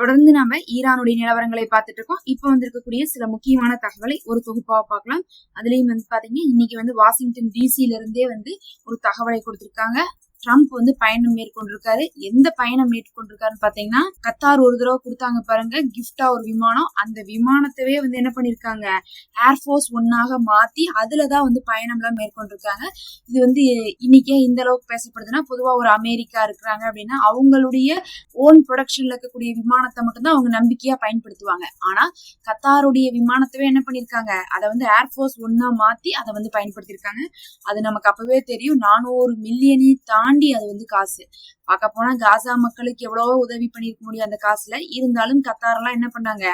தொடர்ந்து நாம ஈரானுடைய நிலவரங்களை பார்த்துட்டு இருக்கோம். இப்ப வந்திருக்கக்கூடிய சில முக்கியமான தகவலை ஒரு தொகுப்பாக பார்க்கலாம். அதுலயும் பாத்தீங்கன்னா இன்னைக்கு வாஷிங்டன் டிசில இருந்தே ஒரு தகவலை கொடுத்திருக்காங்க. ட்ரம்ப் பயணம் மேற்கொண்டிருக்காரு. எந்த பயணம் மேற்கொண்டிருக்காருன்னு பாத்தீங்கன்னா, கத்தார் ஒரு தடவை கொடுத்தாங்க பாருங்க கிஃப்டா ஒரு விமானம். அந்த விமானத்தவே என்ன பண்ணிருக்காங்க, ஏர்போர்ஸ் ஒன்னாக மாத்தி அதுலதான் பயணம் எல்லாம் மேற்கொண்டிருக்காங்க. இது இன்னைக்கே இந்த அளவுக்கு பேசப்படுதுன்னா, பொதுவா ஒரு அமெரிக்கா இருக்கிறாங்க அப்படின்னா அவங்களுடைய ஓன் ப்ரொடக்ஷன்ல இருக்கக்கூடிய விமானத்தை மட்டும்தான் அவங்க நம்பிக்கையா பயன்படுத்துவாங்க. ஆனா கத்தாருடைய விமானத்தவே என்ன பண்ணிருக்காங்க, அதை ஏர்போர்ஸ் ஒன்னா மாத்தி அதை பயன்படுத்திருக்காங்க. அது நமக்கு அப்பவே தெரியும். 400 மில்லியனை தாண்டி அது காசு. பார்க்க போனா காசா மக்களுக்கு எவ்வளவோ உதவி பண்ணிருக்க முடியும் அந்த காசுல. இருந்தாலும் கத்தாரெல்லாம் என்ன பண்ணாங்க,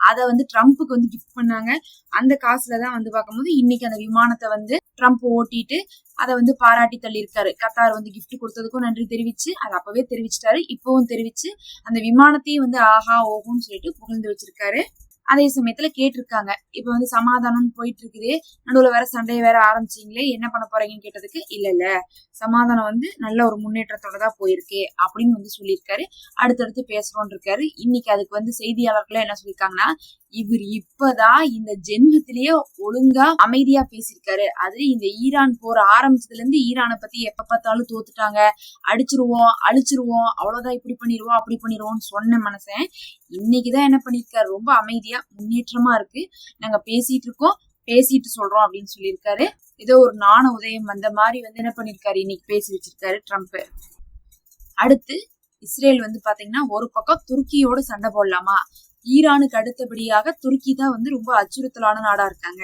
அதை ட்ரம்ப்புக்கு கிஃப்ட் பண்ணாங்க. அந்த காசுலதான் பார்க்கும்போது இன்னைக்கு அந்த விமானத்தை ட்ரம்ப் ஓட்டிட்டு அதை பாராட்டி தள்ளி இருக்காரு. கத்தார் கிஃப்ட் கொடுத்ததுக்கும் நன்றி தெரிவிச்சு, அதை அப்பவே தெரிவிச்சிட்டாரு. இப்பவும் தெரிவிச்சு அந்த விமானத்தையும் ஆஹா ஓஹோன்னு சொல்லிட்டு புகழ்ந்து வச்சிருக்காரு. அதே சமயத்துல கேட்டிருக்காங்க, இப்ப சமாதானம் போயிட்டு இருக்குது, நடுவுல வேற சண்டையை வேற ஆரம்பிச்சீங்களே, என்ன பண்ண போறீங்கன்னு கேட்டதுக்கு இல்ல சமாதானம் நல்ல ஒரு முன்னேற்றத்தோட தான் போயிருக்கு அப்படின்னு சொல்லியிருக்காரு. அடுத்தடுத்து பேசுறோம் இருக்காரு. இன்னைக்கு அதுக்கு செய்தியாளர்கள் என்ன சொல்லியிருக்காங்கன்னா, இவர் இப்பதான் இந்த ஜென்மத்திலேயே ஒழுங்கா அமைதியா பேசியிருக்காரு. அது இந்த ஈரான் போற ஆரம்பிச்சதுல இருந்து ஈரானை பத்தி எப்ப பார்த்தாலும் தோத்துட்டாங்க, அடிச்சிருவோம் அழிச்சிருவோம், அவ்வளவுதான், இப்படி பண்ணிடுவோம் அப்படி பண்ணிடுவோம்னு சொன்ன மனுஷன் இன்னைக்குதான் என்ன பண்ணிருக்காரு, ரொம்ப அமைதியா முன்னேற்றமா இருக்கு, நாங்க பேசிட்டு இருக்கோம், பேசிட்டு சொல்றோம் அப்படின்னு சொல்லியிருக்காரு. ஏதோ ஒரு நாண உதயம் வந்த மாதிரி என்ன பண்ணிருக்காரு, இன்னைக்கு பேசி வச்சிருக்காரு ட்ரம்ப். அடுத்து இஸ்ரேல் பாத்தீங்கன்னா ஒரு பக்கம் துருக்கியோட சண்டை போடலாமா, ஈரானுக்கு அடுத்தபடியாக துருக்கி தான் ரொம்ப அச்சுறுத்தலான நாடா இருக்காங்க.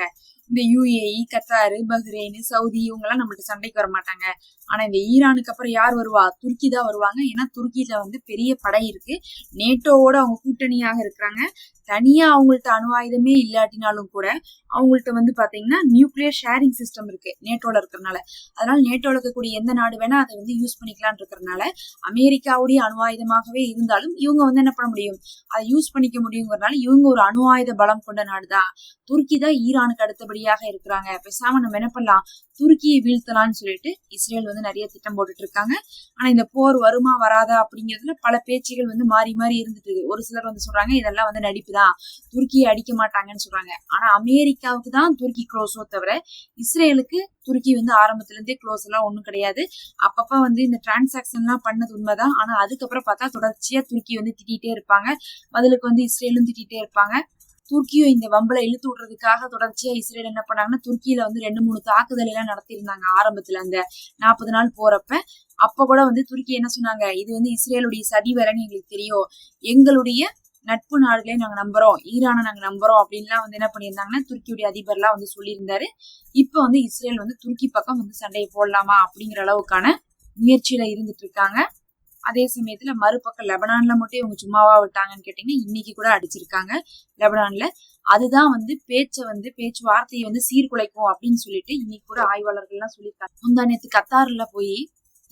இந்த யுஏஇ, கத்தாரு, பஹ்ரைன், சவுதி இவங்க எல்லாம் நம்மளுக்கு சண்டைக்கு வர மாட்டாங்க. ஆனா இந்த ஈரானுக்கு அப்புறம் யார் வருவா, துருக்கி தான் வருவாங்க. ஏன்னா துருக்கியில பெரிய படை இருக்கு, நேட்டோவோட அவங்க கூட்டணியாக இருக்கிறாங்க. தனியா அவங்கள்ட்ட அணு ஆயுதமே இல்லாட்டினாலும் கூட அவங்கள்ட்ட பாத்தீங்கன்னா நியூக்ளியர் ஷேரிங் சிஸ்டம் இருக்கு நேட்டோல இருக்கிறதுனால. அதனால நேட்டோல இருக்கக்கூடிய எந்த நாடு வேணா அதை யூஸ் பண்ணிக்கலாம் இருக்கிறதுனால அமெரிக்காவுடைய அணு ஆயுதமாகவே இருந்தாலும் இவங்க என்ன பண்ண முடியும், அதை யூஸ் பண்ணிக்க முடியுங்கிறதுனால இவங்க ஒரு அணு ஆயுத பலம் கொண்ட நாடுதான். துருக்கி தான் ஈரானுக்கு அடுத்தபடியாக இருக்கிறாங்க. பேசாம நம்ம என்ன பண்ணலாம், துருக்கியை வீழ்த்தலாம்னு சொல்லிட்டு இஸ்ரேல் நிறைய திட்டம் போட்டுட்டு இருக்காங்க. ஆனா இந்த போர் வருமா வராதா அப்படிங்கிறதுல பல பேச்சுகள் மாறி மாறி இருந்துட்டு இருக்கு. ஒரு சிலர் சொல்றாங்க இதெல்லாம் நடிப்பு தான், துருக்கியை அடிக்க மாட்டாங்கன்னு சொல்றாங்க. ஆனா அமெரிக்காவுக்கு தான் துருக்கி க்ளோஸோ தவிர இஸ்ரேலுக்கு துருக்கி ஆரம்பத்துல இருந்தே க்ளோஸ் எல்லாம் ஒண்ணும் கிடையாது. அப்பப்ப இந்த டிரான்சாக்சன் எல்லாம் பண்ணது உண்மைதான். ஆனா அதுக்கப்புறம் பார்த்தா தொடர்ச்சியா துருக்கி திட்டிகிட்டே இருப்பாங்க, பதிலுக்கு இஸ்ரேலும் திட்டிகிட்டே இருப்பாங்க. துருக்கியும் இந்த வம்பளை இழுத்து விடுறதுக்காக தொடர்ச்சியா இஸ்ரேல் என்ன பண்ணாங்கன்னா, துருக்கியில 2-3 தாக்குதல் எல்லாம் நடத்திருந்தாங்க ஆரம்பத்துல அந்த 40 நாள் போறப்ப. அப்ப கூட துருக்கி என்ன சொன்னாங்க, இது இஸ்ரேலுடைய சதி வேலைன்னு எங்களுக்கு தெரியும், எங்களுடைய நட்பு நாடுகளே நாங்க நம்புறோம், ஈரானை நாங்க நம்புறோம் அப்படின்லாம் என்ன பண்ணியிருந்தாங்கன்னா துருக்கியுடைய அதிபர் எல்லாம் சொல்லியிருந்தாரு. இப்ப இஸ்ரேல் துருக்கி பக்கம் சண்டையை போடலாமா அப்படிங்கிற அளவுக்கான முயற்சியில இருந்துட்டு இருக்காங்க. அதே சமயத்துல மறுபக்கம் லெபனான்ல மட்டும் இவங்க சும்மாவா விட்டாங்கன்னு கேட்டீங்கன்னா, இன்னைக்கு கூட அடிச்சிருக்காங்க லெபனான்ல. அதுதான் பேச்சுவார்த்தையை சீர்குலைக்கும் அப்படின்னு சொல்லிட்டு இன்னைக்கு கூட ஆய்வாளர்கள் எல்லாம் சொல்லியிருக்காங்க. முந்தானத்து கத்தார்ல போய்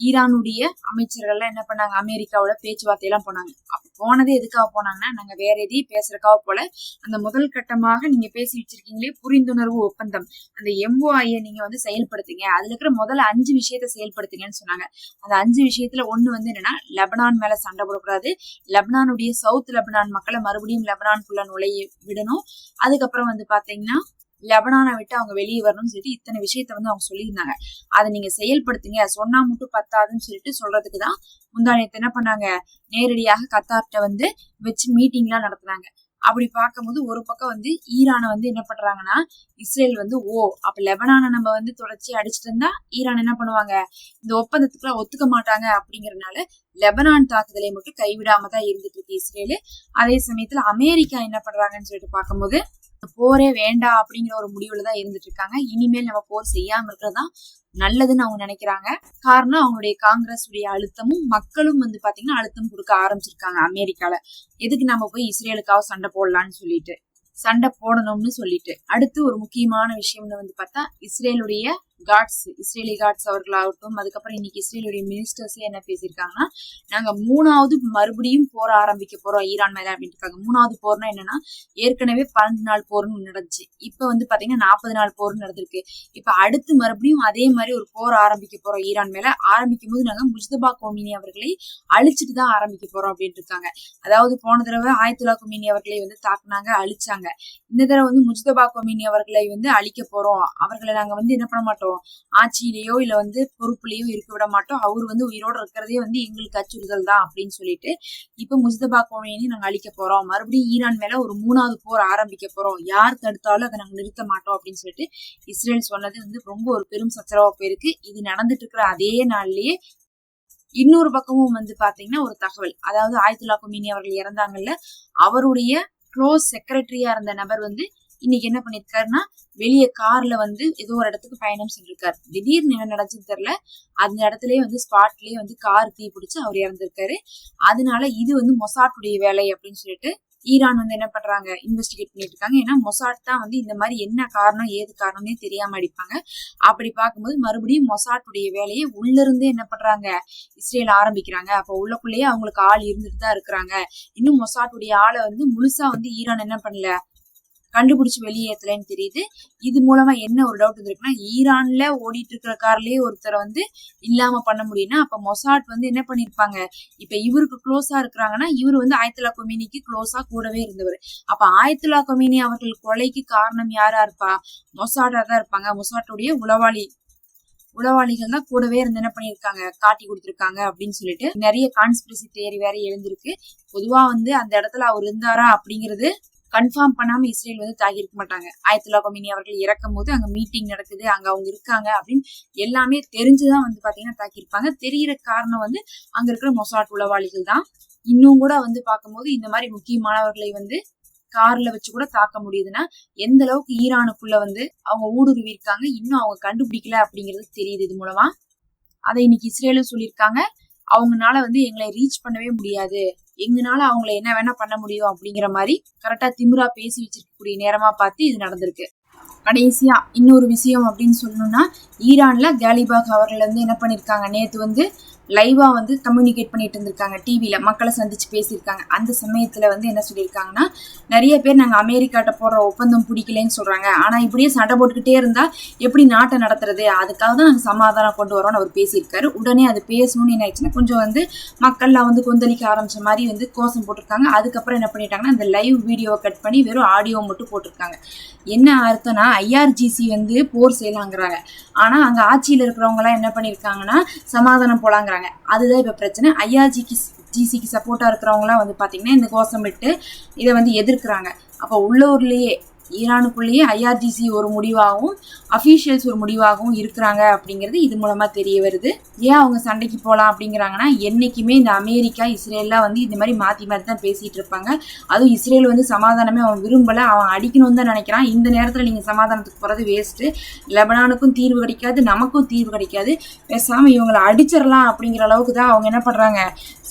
ஈரானுடைய அமைச்சர்கள் என்ன பண்ணாங்க, அமெரிக்காவோட பேச்சுவார்த்தை எல்லாம் போனாங்க. அப்ப போனதே எதுக்காக போனாங்கன்னா, நாங்க வேற எதையும் பேசுறதுக்காக போல, அந்த முதல் கட்டமாக நீங்க பேசி வச்சிருக்கீங்களே புரிந்துணர்வு ஒப்பந்தம், அந்த MOI நீங்க செயல்படுத்துங்க, அதுல இருக்கிற முதல்ல 5 விஷயத்த செயல்படுத்துங்கன்னு சொன்னாங்க. அந்த 5 விஷயத்துல ஒண்ணு என்னன்னா, லெபனான் மேல சண்டை போடக்கூடாது, லெபனானுடைய சவுத் லெபனான் மக்களை மறுபடியும் லெபனானுக்குள்ள நுழைய விடணும், அதுக்கப்புறம் பாத்தீங்கன்னா லெபனானை விட்டு அவங்க வெளியே வரணும்னு சொல்லிட்டு இத்தனை விஷயத்த அவங்க சொல்லியிருந்தாங்க. அதை நீங்க செயல்படுத்துங்க, சொன்னா மட்டும் பத்தாதுன்னு சொல்லிட்டு சொல்றதுக்குதான் முந்தானத்து என்ன பண்ணாங்க, நேரடியாக கத்தார்ட்ட வச்சு மீட்டிங் எல்லாம் நடத்துனாங்க. அப்படி பார்க்கும்போது ஒரு பக்கம் ஈரானை என்ன பண்றாங்கன்னா, இஸ்ரேல் அப்ப லெபனானை நம்ம தொடர்ச்சி அடிச்சுட்டு இருந்தா ஈரான் என்ன பண்ணுவாங்க, இந்த ஒப்பந்தத்துக்குள்ள ஒத்துக்க மாட்டாங்க அப்படிங்கறதுனால லெபனான் தாக்குதலை மட்டும் கைவிடாம தான் இருந்துட்டு இருக்கு இஸ்ரேலு. அதே சமயத்துல அமெரிக்கா என்ன பண்றாங்கன்னு சொல்லிட்டு பார்க்கும்போது போரே வேண்டாம் அப்படிங்கிற ஒரு முடிவுலதான் இருந்துட்டு இருக்காங்க. இனிமேல் நம்ம போர் செய்யாம இருக்கிறதுதான் நல்லதுன்னு அவங்க நினைக்கிறாங்க. காரணம் அவங்களுடைய காங்கிரஸ் உடைய அழுத்தமும் மக்களும் பாத்தீங்கன்னா அழுத்தம் கொடுக்க ஆரம்பிச்சிருக்காங்க அமெரிக்கால. எதுக்கு நம்ம போய் இஸ்ரேலுக்காக சண்டை போடலாம்னு சொல்லிட்டு, சண்டை போடணும்னு சொல்லிட்டு. அடுத்து ஒரு முக்கியமான விஷயம்னு பார்த்தா, இஸ்ரேலுடைய காட்ஸ், இஸ்ரேலி காட்ஸ் அவர்களாகட்டும், அதுக்கப்புறம் இன்னைக்கு இஸ்ரேலுடைய மினிஸ்டர்ஸே என்ன பேசியிருக்காங்கன்னா, நாங்க 3வது மறுபடியும் போர் ஆரம்பிக்க போறோம் ஈரான் மேல அப்படின்னு இருக்காங்க. 3வது போர்னா என்னன்னா, ஏற்கனவே 12 நாள் போர்னு நடந்துச்சு. இப்ப வந்து பாத்தீங்கன்னா 40 நாள் போர்னு நடந்திருக்கு. இப்ப அடுத்து மறுபடியும் அதே மாதிரி ஒரு போர் ஆரம்பிக்க போறோம் ஈரான் மேல. ஆரம்பிக்கும் போது நாங்க முஜ்தபா கொமீனி அவர்களை அழிச்சிட்டு தான் ஆரம்பிக்க போறோம் அப்படின்னு இருக்காங்க. அதாவது போன தடவை ஆயத்துல்லா கொமீனி அவர்களை வந்து தாக்குனாங்க, அழிச்சாங்க. இந்த தடவை வந்து முஜ்தபா கொமீனி அவர்களை வந்து அழிக்க போறோம். அவர்களை நாங்க வந்து என்ன பண்ண மாட்டோம், ஆட்சியிலேயோ இல்ல வந்து பொறுப்புலயோ இருக்க விட மாட்டோம். அவர் வந்து உயிரோட இருக்கிறதே வந்து எங்களுக்கு அச்சுறுத்தல் தான் அப்படின்னு சொல்லிட்டு இப்ப முஜ்தபா கொமேனி நாங்க அழிக்க போறோம், மறுபடியும் ஈரான் மேல ஒரு 3வது போர் ஆரம்பிக்க போறோம், யார் தடுத்தாலும் அதை நாங்க நிறுத்த மாட்டோம் அப்படின்னு சொல்லிட்டு இஸ்ரேல் சொன்னது வந்து ரொம்ப ஒரு பெரும் சச்சரவா போயிருக்கு. இது நடந்துட்டு இருக்கிற அதே நாள்லயே இன்னொரு பக்கமும் வந்து பாத்தீங்கன்னா ஒரு தகவல், அதாவது ஆயத்துல்லா கொமேனி அவர்கள் இறந்தாங்கல்ல, அவருடைய க்ளோஸ் செக்ரட்டரியா இருந்த நபர் வந்து இன்னைக்கு என்ன பண்ணிருக்காருன்னா, வெளியே கார்ல வந்து ஏதோ ஒரு இடத்துக்கு பயணம் செஞ்சிருக்காரு. திடீர்னு என்ன நடந்துச்சுன்னு தெரியல, அந்த இடத்துலயே வந்து ஸ்பாட்லயே வந்து கார் தீ பிடிச்சு அவர் இறந்திருக்காரு. அதனால இது வந்து மொசாட்டுடைய வேலை அப்படின்னு சொல்லிட்டு ஈரான் வந்து என்ன பண்றாங்க, இன்வெஸ்டிகேட் பண்ணிட்டு இருக்காங்க. ஏன்னா மொசாட் தான் வந்து இந்த மாதிரி என்ன காரணம் ஏது காரணம்னே தெரியாம அடிப்பாங்க. அப்படி பார்க்கும்போது மறுபடியும் மொசாட்டுடைய வேலையை உள்ள இருந்தே என்ன பண்றாங்க, இஸ்ரேல் ஆரம்பிக்கிறாங்க. அப்ப உள்ளக்குள்ளேயே அவங்களுக்கு ஆள் இருந்துட்டு தான் இருக்கிறாங்க. இன்னும் மொசாட்டுடைய ஆளை வந்து முழுசா வந்து ஈரான் என்ன பண்ணல, கண்டுபிடிச்சு வெளியேற்றலன்னு தெரியுது. இது மூலமா என்ன ஒரு டவுட் இருக்குன்னா, ஈரான்ல ஓடிட்டு இருக்கிற கார்லயே ஒருத்தரை வந்து இல்லாம பண்ண முடியும்னா அப்ப மொசாட் வந்து என்ன பண்ணிருப்பாங்க, இப்ப இவருக்கு க்ளோஸா இருக்கிறாங்கன்னா இவர் வந்து ஆயத்துல்லா கொமேனிக்கு க்ளோஸா கூடவே இருந்தவர். அப்ப ஆயத்துல்லா கொமேனி அவர்கள் கொலைக்கு காரணம் யாரா இருப்பா, மொசாடா தான் இருப்பாங்க. மொசாட்டுடைய உளவாளிகள் தான் கூடவே இருந்து என்ன பண்ணிருக்காங்க, காட்டி கொடுத்திருக்காங்க அப்படின்னு சொல்லிட்டு நிறைய கான்ஸ்பிரசி தியரி வேற எழுந்திருக்கு. பொதுவா வந்து அந்த இடத்துல அவர் இருந்தாரா அப்படிங்கிறது கன்ஃபார்ம் பண்ணாம இஸ்ரேல் வந்து தாக்கியிருக்க மாட்டாங்க. ஆயத்துல்லா கொமேனி அவர்கள் இறக்கும் போது அங்க மீட்டிங் நடக்குது, அங்க அவங்க இருக்காங்க அப்படின்னு எல்லாமே தெரிஞ்சுதான் வந்து பாத்தீங்கன்னா தாக்கியிருப்பாங்க. தெரியற காரணம் வந்து அங்க இருக்கிற மொசாட் உளவாளிகள் தான். இன்னும் கூட வந்து பார்க்கும்போது இந்த மாதிரி முக்கியமானவர்களை வந்து கார்ல வச்சு கூட தாக்க முடியுதுன்னா எந்த அளவுக்கு ஈரானுக்குள்ள வந்து அவங்க ஊடுருவி இருக்காங்க, இன்னும் அவங்க கண்டுபிடிக்கல அப்படிங்கிறது தெரியுது இது மூலமா. அதை இன்னைக்கு இஸ்ரேலும் சொல்லியிருக்காங்க, அவங்கனால வந்து எங்களை ரீச் பண்ணவே முடியாது, எங்கனால அவங்களை என்ன வேணா பண்ண முடியும் அப்படிங்கிற மாதிரி கரெக்டா திமிரா பேசி வச்சிருக்கக்கூடிய நேரமா பார்த்து இது நடந்திருக்கு. கடைசியா இன்னொரு விஷயம் அப்படின்னு சொல்லணும்னா, ஈரான்ல காலிபாக் அவர்கள் வந்து என்ன பண்ணிருக்காங்க, நேத்து வந்து லைவா வந்து கம்யூனிகேட் பண்ணிட்டு இருந்திருக்காங்க, டிவில மக்களை சந்திச்சு பேசியிருக்காங்க. அந்த சமயத்துல வந்து என்ன சொல்லியிருக்காங்கன்னா, நிறைய பேர் நாங்க அமெரிக்காட்ட போடுற ஒப்பந்தம் பிடிக்கலன்னு சொல்றாங்க, ஆனா இப்படியே சண்டை போட்டுக்கிட்டே இருந்தா எப்படி நாட்டை நடத்துறது, அதுக்காக தான் நாங்க சமாதானம் கொண்டு வரோம்னு அவர் பேசியிருக்காரு. உடனே அது பேசணும்னு என்ன ஆயிடுச்சுன்னா கொஞ்சம் வந்து மக்கள்லாம் வந்து கொந்தளிக்க ஆரம்பிச்ச மாதிரி வந்து கோஷம் போட்டிருக்காங்க. அதுக்கப்புறம் என்ன பண்ணிட்டாங்கன்னா, அந்த லைவ் வீடியோவை கட் பண்ணி வெறும் ஆடியோ மட்டும் போட்டிருக்காங்க. என்ன அர்த்தம்னா, ஐஆர்ஜிசி வந்து போர் செய்யலாங்கிறாங்க, ஆனா அங்க ஆட்சியில இருக்கிறவங்க எல்லாம் என்ன பண்ணிருக்காங்கன்னா சமாதானம் போலாங்கிறாங்க. அதுதான் இப்ப பிரச்சனை. ஐஆர்ஜிசிக்கு சப்போர்ட்டா இருக்கிறவங்க எல்லாம் வந்து பாத்தீங்கன்னா இந்த கோஷமிட்டு இதை வந்து எதிர்க்கிறாங்க. அப்ப உள்ளூர்லயே ஈரானுக்குள்ளேயே ஐஆர்ஜிசி ஒரு முடிவாகவும் அஃபீஷியல்ஸ் ஒரு முடிவாகவும் இருக்கிறாங்க அப்படிங்கிறது இது மூலமா தெரிய வருது. ஏன் அவங்க சண்டைக்கு போகலாம் அப்படிங்கிறாங்கன்னா, என்னைக்குமே இந்த அமெரிக்கா இஸ்ரேல்லாம் வந்து இந்த மாதிரி மாற்றி மாற்றி தான் பேசிட்டு இருப்பாங்க. அதுவும் இஸ்ரேல் வந்து சமாதானமே அவன் விரும்பலை, அவன் அடிக்கணும்னு தான் நினைக்கிறான். இந்த நேரத்தில் நீங்கள் சமாதானத்துக்கு போகிறது வேஸ்ட்டு, லெபனானுக்கும் தீர்வு கிடைக்காது, நமக்கும் தீர்வு கிடைக்காது, பேசாமல் இவங்களை அடிச்சிடலாம் அப்படிங்கிற அளவுக்கு தான் அவங்க என்ன பண்ணுறாங்க,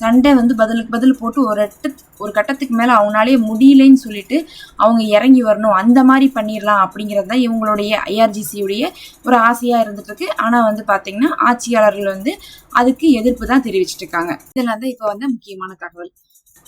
சண்டை வந்து பதிலுக்கு பதில் போட்டு ஒரு கட்டத்துக்கு மேலே அவங்களாலே முடியலைன்னு சொல்லிட்டு அவங்க இறங்கி வரணும், அந்த மாதிரி பண்ணிடலாம் அப்படிங்கிறது தான் இவங்களுடைய ஐஆர்ஜிசியுடைய ஒரு ஆசையாக இருந்துட்டு இருக்கு. ஆனால் வந்து பார்த்தீங்கன்னா ஆட்சியாளர்கள் வந்து அதுக்கு எதிர்ப்பு தான் தெரிவிச்சிட்டு இருக்காங்க. இதெல்லாம் தான் இப்போ வந்து முக்கியமான தகவல்.